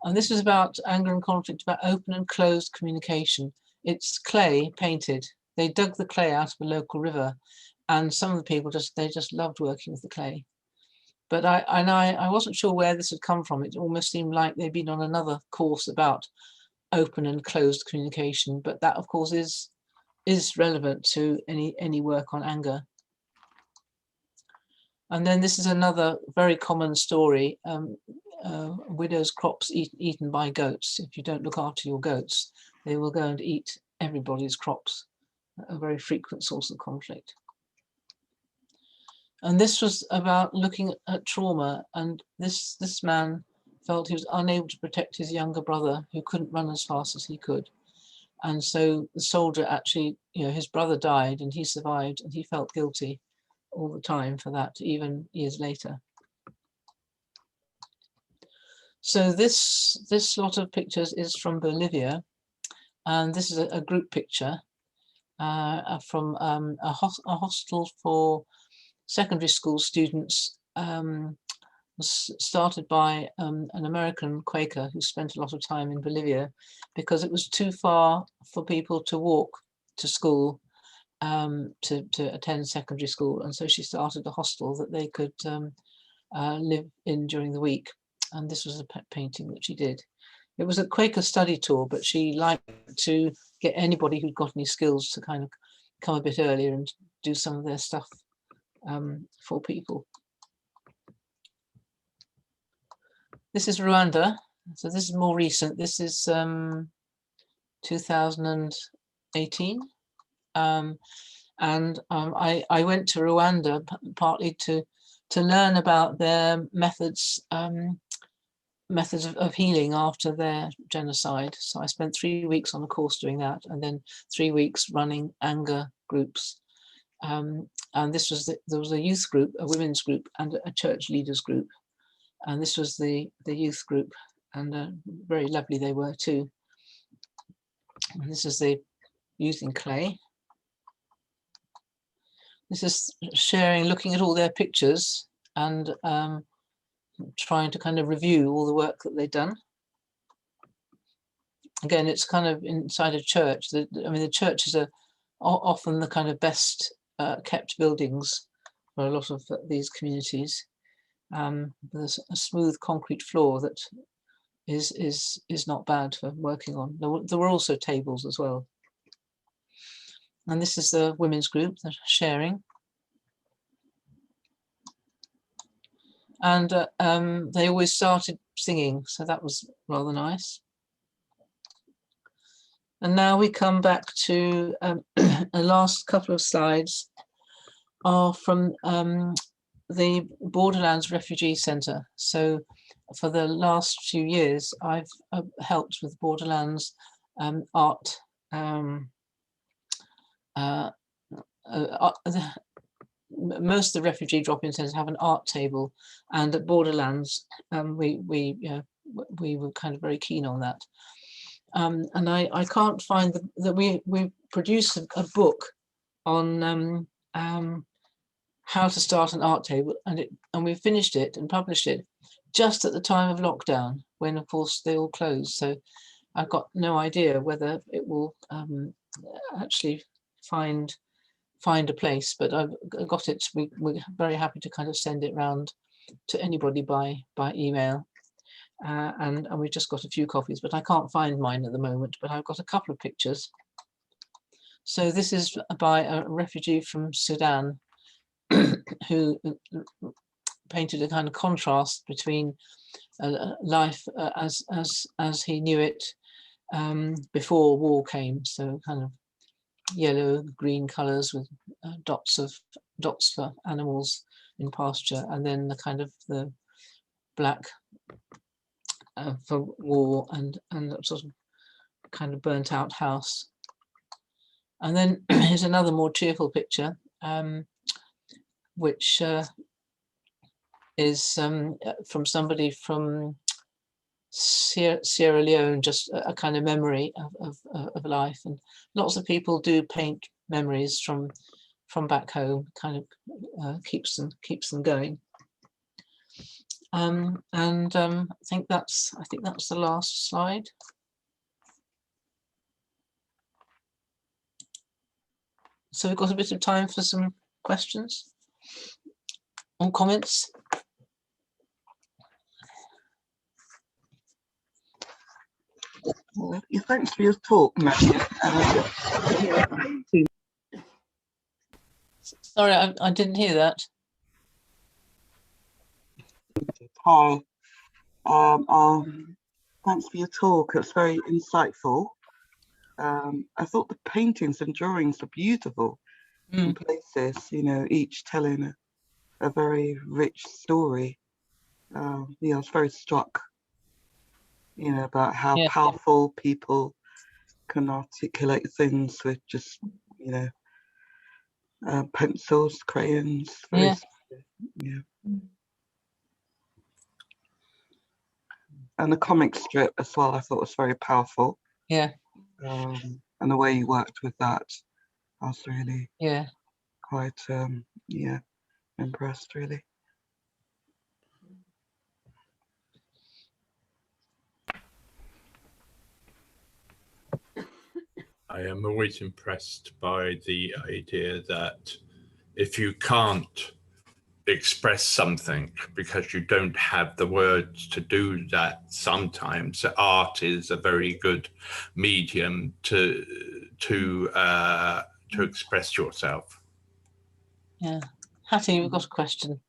And this is about anger and conflict, about open and closed communication. It's clay painted. They dug the clay out of a local river, and some of the people just loved working with the clay. But I wasn't sure where this had come from. It almost seemed like they'd been on another course about open and closed communication. But that, of course, is relevant to any work on anger. And then this is another very common story. Widows' crops eaten by goats. If you don't look after your goats, they will go and eat everybody's crops. A very frequent source of conflict. And this was about looking at trauma. And this man felt he was unable to protect his younger brother, who couldn't run as fast as he could. And so the soldier actually, his brother died and he survived, and he felt guilty all the time for that, even years later. So this lot of pictures is from Bolivia, and this is a group picture from a hostel for secondary school students, was started by an American Quaker who spent a lot of time in Bolivia because it was too far for people to walk to school, to attend secondary school. And so she started a hostel that they could live in during the week. And this was a painting that she did. It was a Quaker study tour, but she liked to get anybody who'd got any skills to kind of come a bit earlier and do some of their stuff for people. This is Rwanda. So this is more recent. This is 2018. I went to Rwanda partly to learn about their methods of healing after their genocide. So I spent 3 weeks on a course doing that, and then 3 weeks running anger groups. And this was there was a youth group, a women's group, and a church leaders group. And this was the youth group, and very lovely they were too. And this is the using clay. This is sharing, looking at all their pictures and trying to kind of review all the work that they've done. Again, it's kind of inside a church. I mean, the churches are often the kind of best kept buildings for a lot of these communities. There's a smooth concrete floor that is not bad for working on. There were also tables as well. And this is the women's group that are sharing. And they always started singing, so that was rather nice. And now we come back to the last couple of slides are from the Borderlands Refugee Centre. So for the last few years, I've helped with Borderlands art. Most of the refugee drop-in centres have an art table, and at Borderlands, we were kind of very keen on that. And I can't find that we produced a book on how to start an art table, and we finished it and published it just at the time of lockdown, when of course they all closed. So I've got no idea whether it will actually find a place, but I've got it. We're very happy to kind of send it round to anybody by email, and we've just got a few copies, but I can't find mine at the moment, but I've got a couple of pictures. So this is by a refugee from Sudan who painted a kind of contrast between life as he knew it before war came. So kind of yellow, green colours with dots for animals in pasture, and then the kind of the black for war and sort of kind of burnt out house. And then here's another more cheerful picture, which is from somebody from Sierra Leone, just a kind of memory of life. And lots of people do paint memories from back home, kind of keeps them going. I think that's the last slide. So we've got a bit of time for some questions or comments. Well, thanks for your talk, Marian. Sorry, I didn't hear that. Hi. Thanks for your talk. It's very insightful. I thought the paintings and drawings are beautiful in places, each telling a very rich story. I was very struck, about how powerful people can articulate things with just, pencils, crayons. And the comic strip as well, I thought was very powerful. Yeah. And the way you worked with that, I was really quite impressed, really. I am always impressed by the idea that if you can't express something because you don't have the words to do that, sometimes art is a very good medium to express yourself. Yeah. Hattie, we've got a question.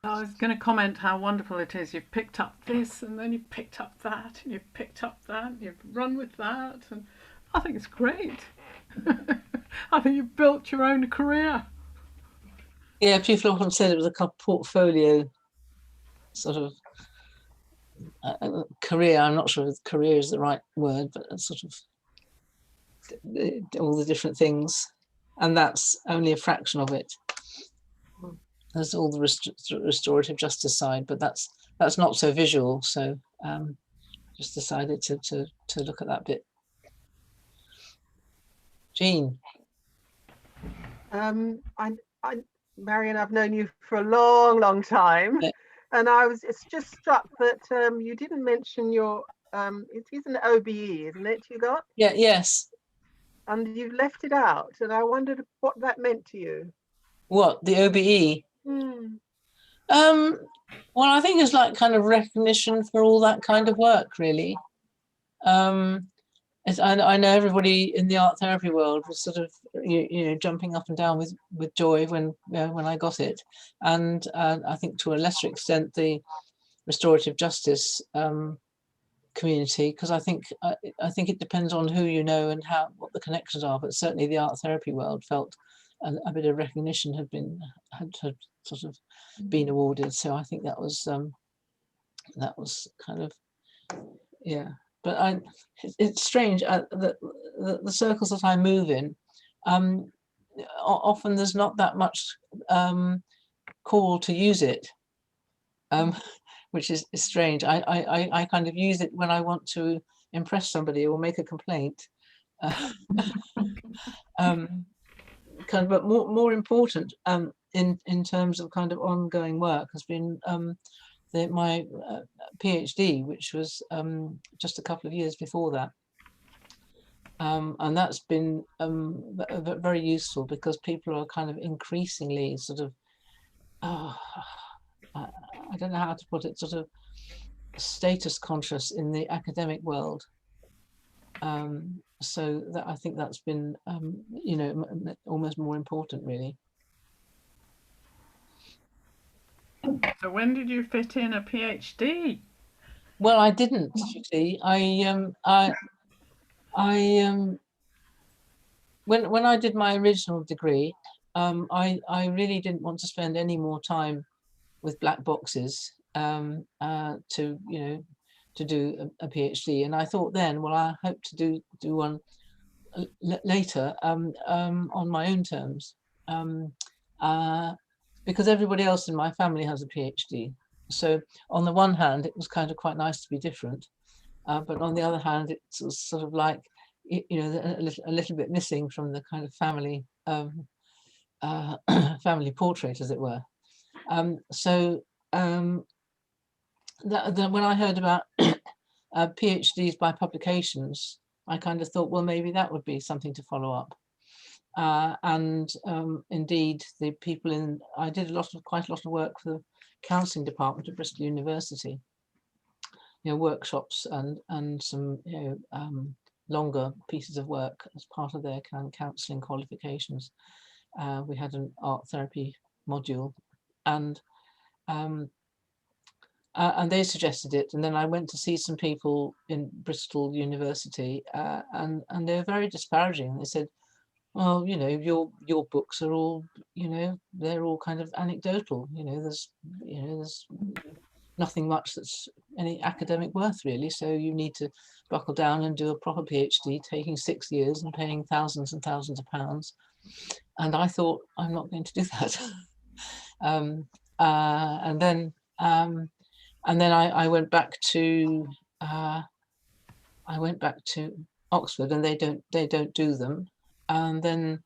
I was going to comment how wonderful it is. You've picked up this, and then you've picked up that, and you've picked up that, and you've run with that, and I think it's great. I think you've built your own career. Yeah, people often said it was a portfolio sort of career. I'm not sure if career is the right word, but it's sort of all the different things, and that's only a fraction of it. There's all the restorative justice side, but that's not so visual. So just decided to look at that bit. Jean. Marian, I've known you for a long, long time, Yeah. and it's just struck that you didn't mention your it is an OBE, isn't it? You got? Yeah. Yes. And you've left it out, and I wondered what that meant to you. What, the OBE? Well, I think it's like kind of recognition for all that kind of work, really. I know everybody in the art therapy world was sort of you know jumping up and down with joy when I got it, and I think to a lesser extent the restorative justice community, because I think it depends on who you know and what the connections are. But certainly the art therapy world felt a bit of recognition had sort of been awarded. So I think that was kind of, yeah. But it's strange the circles that I move in. Often there's not that much call to use it, which is strange. I kind of use it when I want to impress somebody or make a complaint. But more important in terms of kind of ongoing work has been my PhD, which was just a couple of years before that. And that's been very useful because people are kind of increasingly sort of, I don't know how to put it, sort of status conscious in the academic world. So that I think that's been, you know, almost more important, really. So when did you fit in a PhD? Well, I didn't, you see. When I did my original degree, I really didn't want to spend any more time with black boxes to do a PhD. And I thought then, well, I hope to do one later on my own terms, because everybody else in my family has a PhD. So on the one hand, it was kind of quite nice to be different, but on the other hand, it was sort of like, you know, a little bit missing from the kind of family family portrait, as it were. When I heard about PhDs by publications, I kind of thought, well, maybe that would be something to follow up. Indeed, the people I did quite a lot of work for the counselling department at Bristol University. You know, workshops and some longer pieces of work as part of their kind of counselling qualifications. We had an art therapy module, and they suggested it, and then I went to see some people in Bristol University, and they were very disparaging. They said, well, you know, your books are all, you know, they're all kind of anecdotal. You know, there's nothing much that's any academic worth, really. So you need to buckle down and do a proper PhD, taking 6 years and paying thousands and thousands of pounds. And I thought, I'm not going to do that. And then I went back to Oxford, and they don't do them. And then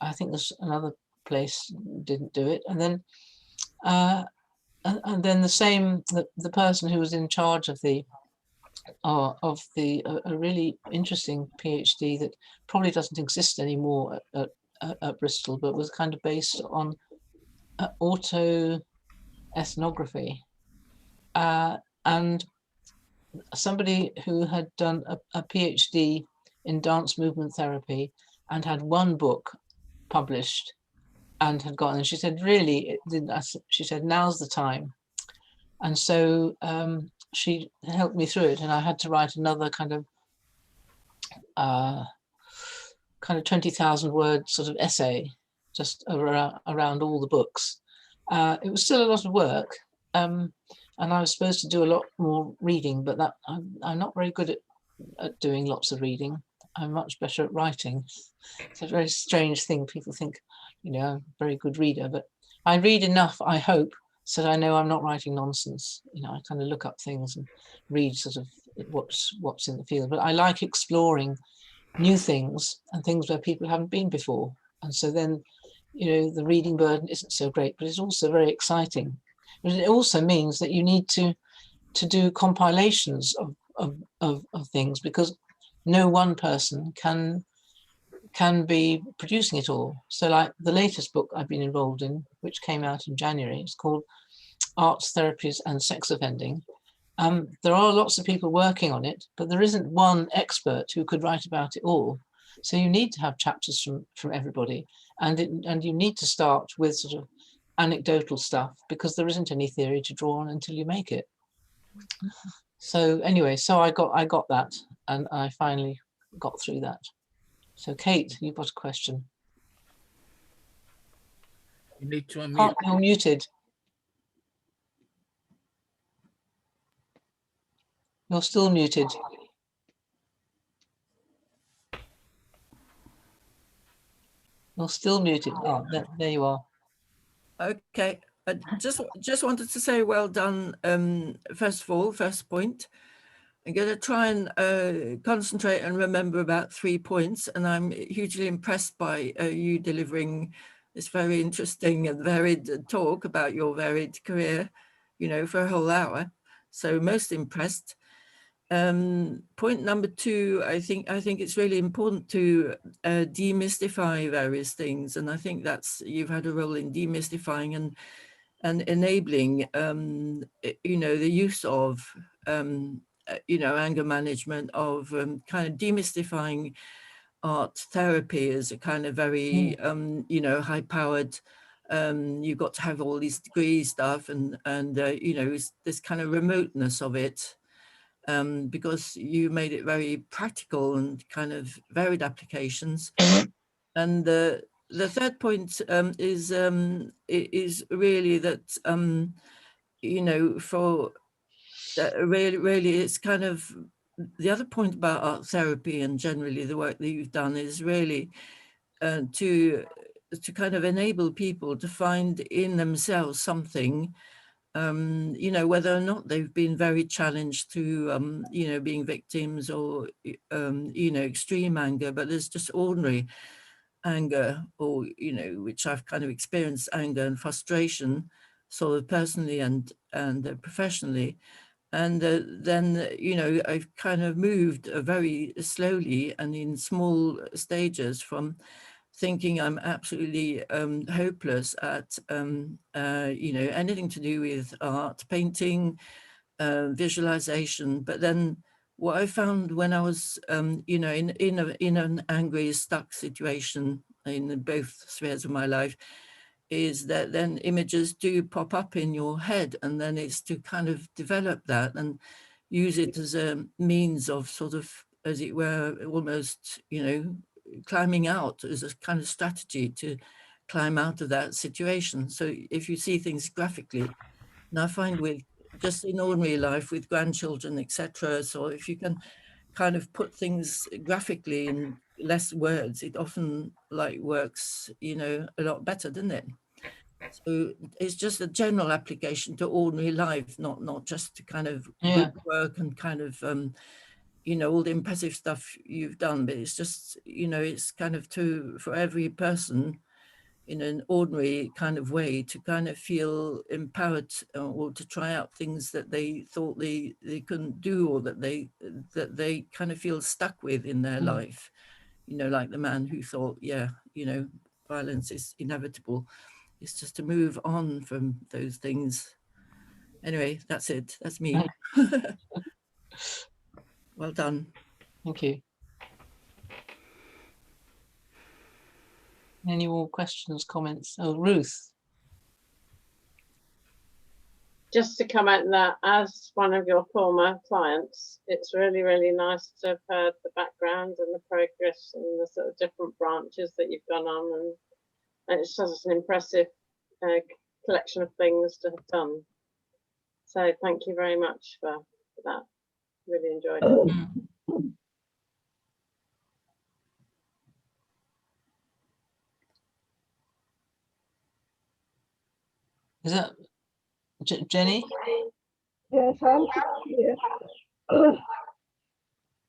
I think there's another place didn't do it. And then the person who was in charge of a really interesting PhD that probably doesn't exist anymore at Bristol, but was kind of based on autoethnography, and somebody who had done a PhD in dance movement therapy and had one book published and had gotten, and she said, really, she said, now's the time. And so she helped me through it, and I had to write another kind of kind of 20,000 word sort of essay just around all the books. It was still a lot of work, and I was supposed to do a lot more reading, but that I'm not very good at doing lots of reading. I'm much better at writing. It's a very strange thing. People think, I'm a very good reader, but I read enough, I hope, so that I know I'm not writing nonsense. I kind of look up things and read sort of what's in the field. But I like exploring new things and things where people haven't been before. And so then, the reading burden isn't so great, but it's also very exciting. But it also means that you need to do compilations of things, because no one person can be producing it all. So like the latest book I've been involved in, which came out in January, it's called Arts, Therapies and Sex Offending. There are lots of people working on it, but there isn't one expert who could write about it all. So you need to have chapters from everybody, and you need to start with sort of anecdotal stuff, because there isn't any theory to draw on until you make it. So anyway, so I got that, and I finally got through that. So Kate, you've got a question. You need to unmute. You're muted. You're still muted. You're still muted. Oh, there you are. Okay, I just wanted to say well done. First of all, first point. I'm going to try and concentrate and remember about 3 points, and I'm hugely impressed by you delivering this very interesting and varied talk about your varied career, for a whole hour. So most impressed. Point number 2, I think it's really important to demystify various things, and I think you've had a role in demystifying and enabling, the use of, anger management, of kind of demystifying art therapy as a kind of very, high-powered. You've got to have all these degree stuff, and this kind of remoteness of it. Because you made it very practical and kind of varied applications. And the third point is really that, for really it's kind of, the other point about art therapy and generally the work that you've done is really to kind of enable people to find in themselves something, whether or not they've been very challenged through, being victims or, extreme anger, but there's just ordinary anger, or, which I've kind of experienced anger and frustration, sort of personally and professionally. And then, I've kind of moved very slowly and in small stages from thinking I'm absolutely hopeless at, anything to do with art, painting, visualization. But then what I found when I was, in an angry, stuck situation in both spheres of my life, is that then images do pop up in your head, and then it's to kind of develop that and use it as a means of sort of, as it were, almost, climbing out, as a kind of strategy to climb out of that situation. So if you see things graphically, and I find with just in ordinary life with grandchildren, etc., so if you can kind of put things graphically in less words, it often works, a lot better, doesn't it? So it's just a general application to ordinary life, not just to kind of group work and kind of, all the impressive stuff you've done, but it's just, it's kind of for every person in an ordinary kind of way to kind of feel empowered, or to try out things that they thought they couldn't do, or that they kind of feel stuck with in their life, like the man who thought, violence is inevitable. It's just to move on from those things. Anyway, that's it. That's me. Well done. Thank you. Any more questions, comments? Oh, Ruth. just to comment that as one of your former clients, it's really, really nice to have heard the background and the progress and the sort of different branches that you've gone on, and it's just an impressive collection of things to have done. So thank you very much for that. Really enjoyed it. Is that Jenny? Yes, I'm here.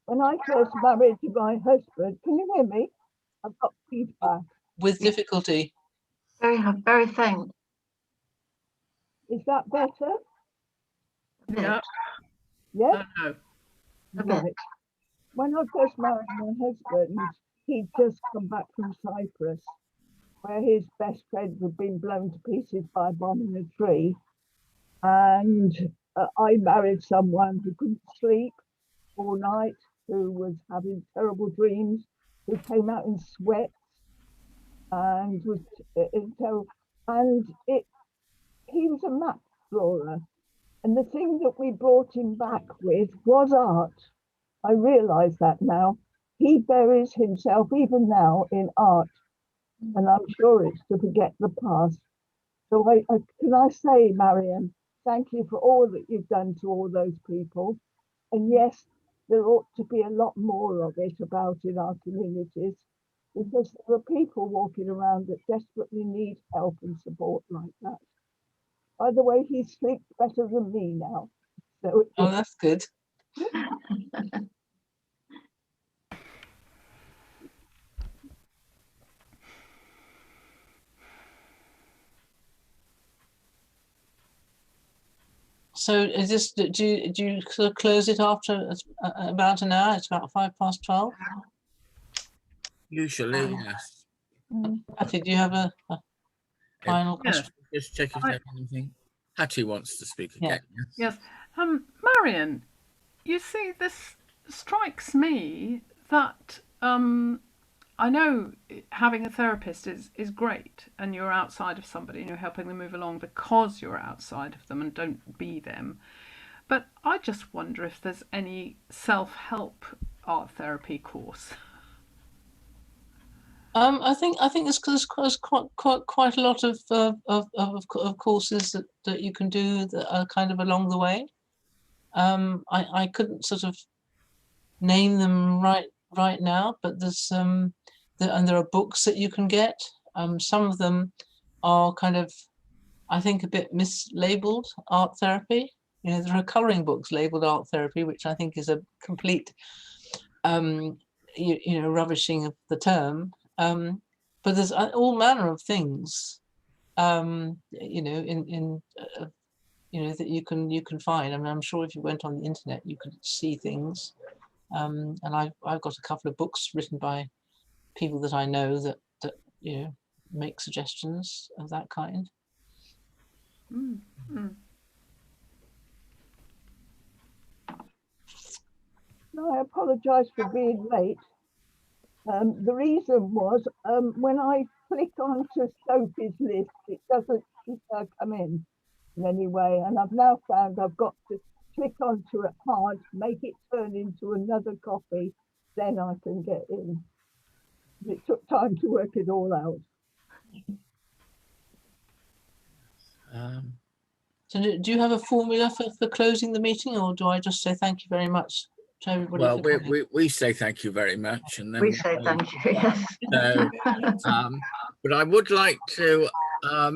When I first married to my husband, can you hear me? I've got feedback. With difficulty. Very faint. Is that better? Yeah. Yes? No. Right. When I first married my husband, he'd just come back from Cyprus, where his best friend had been blown to pieces by a bomb in a tree. And I married someone who couldn't sleep all night, who was having terrible dreams, who came out in sweats and was terrible. And he was a map drawer. And the thing that we brought him back with was art. I realise that now. He buries himself even now in art. And I'm sure it's to forget the past. So can I say, Marian, thank you for all that you've done to all those people. And yes, there ought to be a lot more of it about in our communities, because there are people walking around that desperately need help and support like that. By the way, he sleeps better than me now. So oh, that's good. So is this, do you sort of close it after about an hour? It's about 12:05. Usually, yes. Hattie, do you have a final question? Just check if there's anything. Hattie wants to speak again. Yes. Marian, you see, this strikes me that I know having a therapist is great, and you're outside of somebody and you're helping them move along because you're outside of them and don't be them. But I just wonder if there's any self-help art therapy course. I think there's quite a lot of courses that you can do that are kind of along the way. I couldn't sort of name them right now, but there's and there are books that you can get. Some of them are kind of, I think, a bit mislabeled art therapy. You know, there are colouring books labelled art therapy, which I think is a complete, rubbishing of the term. But there's all manner of things, that you can find. I mean, I'm sure if you went on the internet, you could see things. And I've got a couple of books written by people that I know that make suggestions of that kind. No, I apologise for being late. The reason was when I click onto Sophie's list, it doesn't come in any way. And I've now found I've got to click onto it hard, make it turn into another copy, then I can get in. It took time to work it all out. So do you have a formula for closing the meeting, or do I just say thank you very much to everybody? Well, we say thank you very much, and then we say thank you. Yes. So, but I would like to, I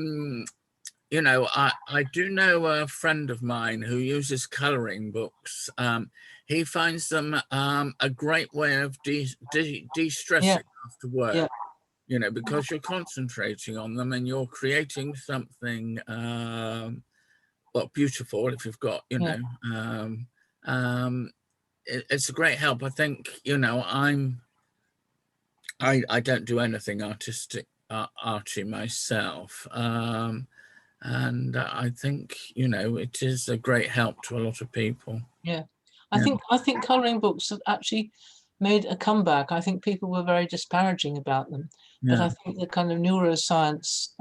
do know a friend of mine who uses colouring books. He finds them a great way of de-stressing after work. Because you're concentrating on them and you're creating something beautiful. If you've got, it's a great help. I think, I don't do anything arty myself. And I think, it is a great help to a lot of people. Yeah. I think colouring books have actually made a comeback. I think people were very disparaging about them. But I think the kind of neuroscience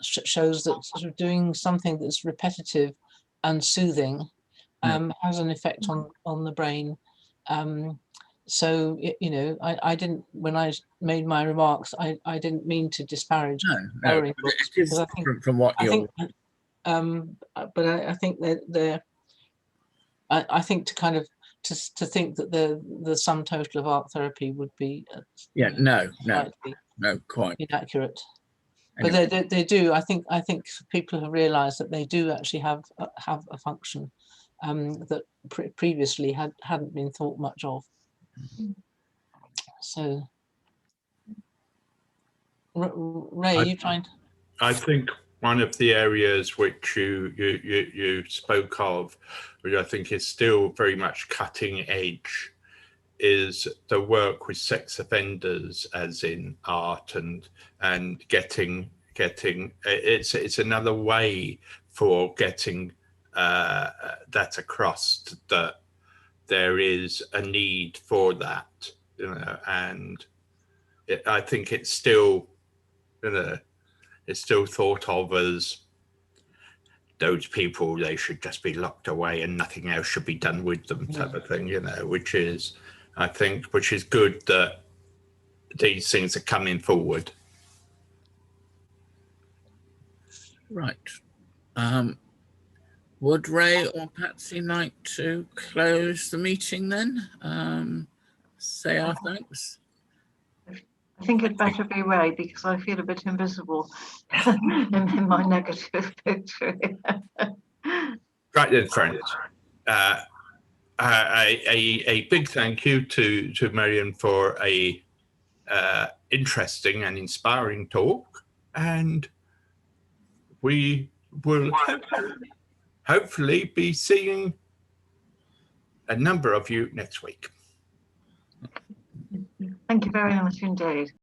shows that sort of doing something that's repetitive and soothing has an effect on the brain. So, you know, I didn't, when I made my remarks, I didn't mean to disparage colouring books, because I think, from what you're... but I think that I think to kind of to think that the sum total of art therapy would be no, quite inaccurate. anyway. But they do. I think people have realised that they do actually have a function that previously hadn't been thought much of. So, Ray, you trying to... I think one of the areas which you spoke of, which I think is still very much cutting edge, is the work with sex offenders, as in art, and getting it's another way for getting that across, that there is a need for that, you know, and I think it's still, you know, it's still thought of as those people, they should just be locked away and nothing else should be done with them, type of thing, you know, which is, I think, which is good that these things are coming forward. Right. Would Ray or Patsy like to close the meeting then? Say our thanks. I think it'd better be Ray, because I feel a bit invisible in my negative picture. Right then, friends. A big thank you to Marian for a interesting and inspiring talk, and we will hopefully be seeing a number of you next week. Thank you very much indeed.